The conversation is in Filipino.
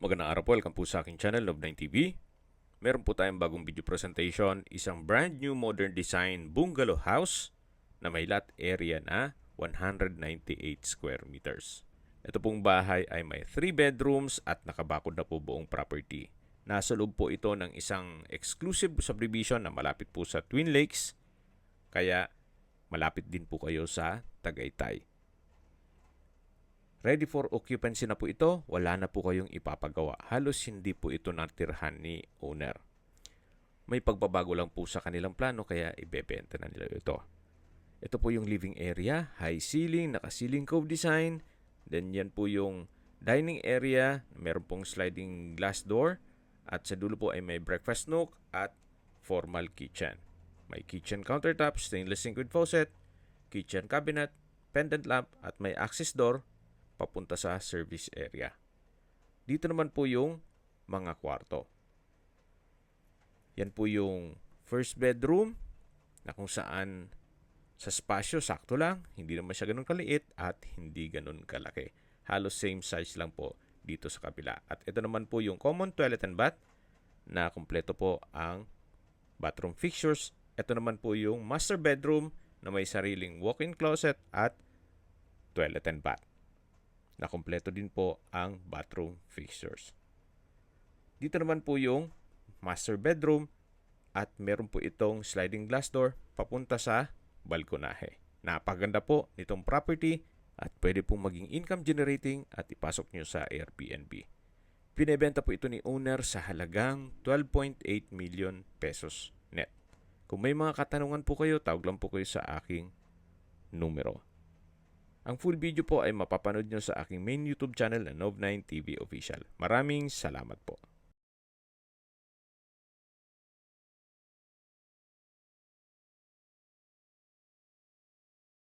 Magandang araw po, welcome po sa aking channel, Love9 TV. Meron po tayong bagong video presentation, isang brand new modern design bungalow house na may lot area na 198 square meters. Ito pong bahay ay may 3 bedrooms at nakabakod na po buong property. Nasa loob po ito ng isang exclusive subdivision na malapit po sa Twin Lakes, kaya malapit din po kayo sa Tagaytay. Ready for occupancy na po ito, wala na po kayong ipapagawa. Halos hindi po ito natirhan ni owner. May pagbabago lang po sa kanilang plano kaya ibebenta na nila ito. Ito po yung living area, high ceiling, naka-ceiling cove design. Then yan po yung dining area, meron pong sliding glass door. At sa dulo po ay may breakfast nook at formal kitchen. May kitchen countertop, stainless sink with faucet, kitchen cabinet, pendant lamp at may access door papunta sa service area. Dito naman po yung mga kwarto. Yan po yung first bedroom na kung saan sa spasyo sakto lang, hindi naman siya ganun kaliit at hindi ganun kalaki. Halos same size lang po dito sa kabila. At ito naman po yung common toilet and bath na kumpleto po ang bathroom fixtures. Ito naman po yung master bedroom na may sariling walk-in closet at toilet and bath. Na kumpleto din po ang bathroom fixtures. Dito naman po yung master bedroom at meron po itong sliding glass door papunta sa balkonahe. Napaganda po nitong property at pwede pong maging income generating at ipasok nyo sa Airbnb. Pinebenta po ito ni owner sa halagang 12.8 million pesos net. Kung may mga katanungan po kayo, tawag lang po kayo sa aking numero. Ang full video po ay mapapanood nyo sa aking main YouTube channel na Love9 TV Official. Maraming salamat po.